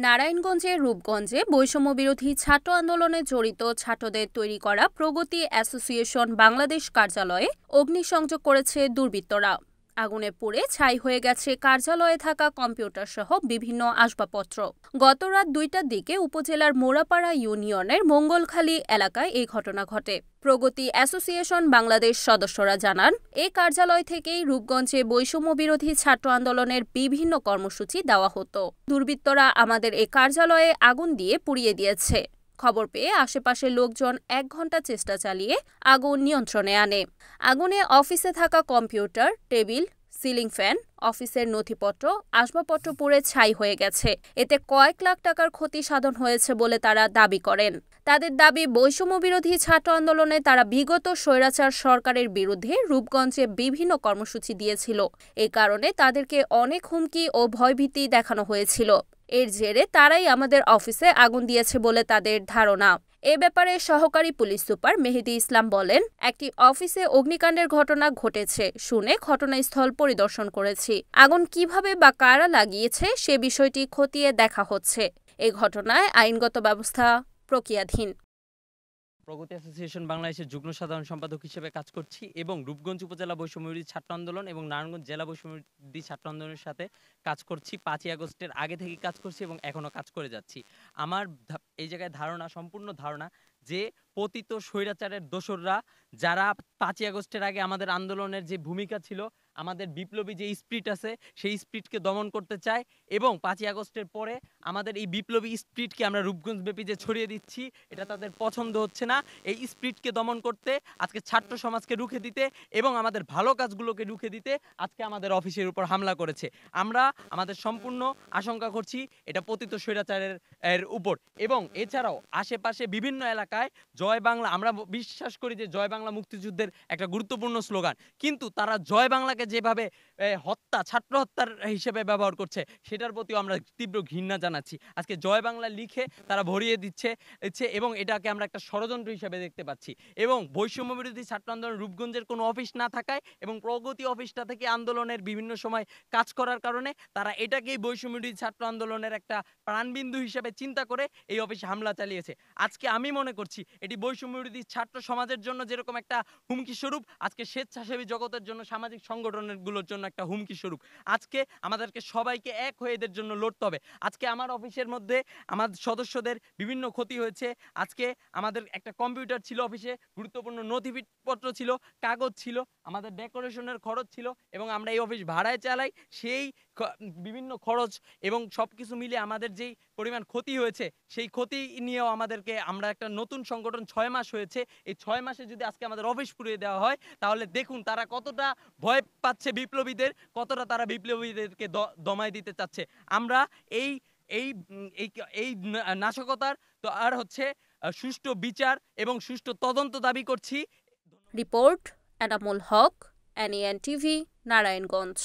নারায়ণগঞ্জের রূপগঞ্জে বৈষম্যবিরোধী ছাত্র আন্দোলনে জড়িত ছাত্রদের তৈরি করা প্রগতি অ্যাসোসিয়েশন বাংলাদেশ কার্যালয়ে অগ্নিসংযোগ করেছে দুর্বৃত্তরা। আগুনে পুড়ে ছাই হয়ে গেছে কার্যালয়ে থাকা কম্পিউটার সহ বিভিন্ন আসবাবপত্র। গত রাত ২টার দিকে উপজেলার মোড়াপাড়া ইউনিয়নের মঙ্গলখালী এলাকায় এই ঘটনা ঘটে। প্রগতি অ্যাসোসিয়েশন বাংলাদেশ সদস্যরা জানান, এই কার্যালয় থেকেই রূপগঞ্জে বৈষম্যবিরোধী ছাত্র আন্দোলনের বিভিন্ন কর্মসূচি দেওয়া হতো। দুর্বৃত্তরা আমাদের এই কার্যালয়ে আগুন দিয়ে পুড়িয়ে দিয়েছে। খবর পেয়ে আশেপাশের লোকজন ১ ঘণ্টা চেষ্টা চালিয়ে আগুন নিয়ন্ত্রণে আনে। আগুনে অফিসে থাকা কম্পিউটার, টেবিল, সিলিং ফ্যান, অফিসের নথিপত্র, আসবাবপত্র পুড়ে ছাই হয়ে গেছে। এতে কয়েক লাখ টাকার ক্ষতি সাধন হয়েছে বলে তারা দাবি করেন। তাদের দাবি, বৈষম্যবিরোধী ছাত্র আন্দোলনে তারা বিগত স্বৈরাচার সরকারের বিরুদ্ধে রূপগঞ্জে বিভিন্ন কর্মসূচি দিয়েছিল। এ কারণে তাদেরকে অনেক হুমকি ও ভয়ভীতি দেখানো হয়েছিল। এর জেরে তারাই আমাদের অফিসে আগুন দিয়েছে বলে তাদের ধারণা। এ ব্যাপারে সহকারী পুলিশ সুপার মেহেদী ইসলাম বলেন, একটি অফিসে অগ্নিকাণ্ডের ঘটনা ঘটেছে শুনে ঘটনাস্থল পরিদর্শন করেছি। আগুন কিভাবে বা কারা লাগিয়েছে সে বিষয়টি খতিয়ে দেখা হচ্ছে। এ ঘটনায় আইনগত ব্যবস্থা প্রক্রিয়াধীন। প্রগতি অ্যাসোসিয়েশন বাংলাদেশের যুগ্ম সাধারণ সম্পাদক হিসেবে কাজ করছি এবং রূপগঞ্জ উপজেলা বৈষম্যবিরোধী ছাত্র আন্দোলন এবং নারায়ণগঞ্জ জেলা বৈষম্যবিরোধী ছাত্র আন্দোলনের সাথে কাজ করছি। ৫ই আগস্টের আগে থেকে কাজ করছি এবং এখনও কাজ করে যাচ্ছি। আমার এই জায়গায় সম্পূর্ণ ধারণা যে পতিত স্বৈরাচারের দোসররা যারা ৫ই আগস্টের আগে আমাদের আন্দোলনের যে ভূমিকা ছিল, আমাদের বিপ্লবী যে স্পিরিট আছে সেই স্পিরিটকে দমন করতে চায় এবং ৫ই আগস্টের পরে আমাদের এই বিপ্লবী স্পিরিটকে আমরা রূপগঞ্জ ব্যাপী যে ছড়িয়ে দিচ্ছি এটা তাদের পছন্দ হচ্ছে না। এই স্পিরিটকে দমন করতে, আজকে ছাত্র সমাজকে রুখে দিতে এবং আমাদের ভালো কাজগুলোকে রুখে দিতে আজকে আমাদের অফিসের উপর হামলা করেছে। আমরা আমাদের সম্পূর্ণ আশঙ্কা করছি এটা পতিত স্বৈরাচারের উপর। এবং এছাড়াও আশেপাশে বিভিন্ন এলাকায় জয় বাংলা, আমরা বিশ্বাস করি যে জয় বাংলা মুক্তিযুদ্ধের একটা গুরুত্বপূর্ণ স্লোগান, কিন্তু তারা জয় বাংলাকে যেভাবে ছাত্র হত্যার হিসেবে ব্যবহার করছে সেটার প্রতিও আমরা তীব্র ঘৃণা জানাচ্ছি। আজকে জয় বাংলা লিখে তারা ভরিয়ে দিচ্ছে এবং এটাকে আমরা একটা ষড়যন্ত্র হিসেবে দেখতে পাচ্ছি। এবং বৈষম্যবিরোধী ছাত্র আন্দোলন রূপগঞ্জের কোনো অফিস না থাকায় এবং প্রগতি অফিসটা থেকে আন্দোলনের বিভিন্ন সময় কাজ করার কারণে তারা এটাকেই বৈষম্যবিরোধী ছাত্র আন্দোলনের একটা প্রাণবিন্দু হিসেবে চিন্তা করে এই অফিসে হামলা চালিয়েছে। আজকে আমি মনে করছি এটি বৈষম্যবিরোধী ছাত্র সমাজের জন্য যেরকম একটা হুমকি স্বরূপ, আজকে স্বেচ্ছাসেবী জগতের জন্য, সামাজিক সংগঠনগুলোর জন্য একটা হুমকি স্বরূপ। আজকে আমাদেরকে সবাইকে এক হয়ে এদের জন্য লড়তে হবে। আজকে আমার অফিসের মধ্যে আমাদের সদস্যদের বিভিন্ন ক্ষতি হয়েছে। আজকে আমাদের একটা কম্পিউটার ছিল অফিসে, গুরুত্বপূর্ণ নথিপত্র ছিল, কাগজ ছিল, আমাদের ডেকোরেশনের খরচ ছিল এবং আমরা এই অফিস ভাড়ায় চালাই। সেই বিভিন্ন খরচ এবং সব কিছু মিলে আমাদের যেই পরিমাণ ক্ষতি হয়েছে সেই ক্ষতি নিয়েও আমরা একটা নতুন সংগঠন ৬ মাস হয়েছে, এই ৬ মাসে যদি আজকে আমাদের অফিস পুড়িয়ে দেওয়া হয় তাহলে দেখুন তারা কতটা ভয় পাচ্ছে বিপ্লবীদের, কতটা তারা বিপ্লবীদেরকে দমায় দিতে চাচ্ছে। আমরা এই এই এই নাশকতার তো আর সুষ্ঠু বিচার এবং সুষ্ঠু তদন্ত দাবি করছি। Report Enamul Haque, NAN TV, Narayanganj.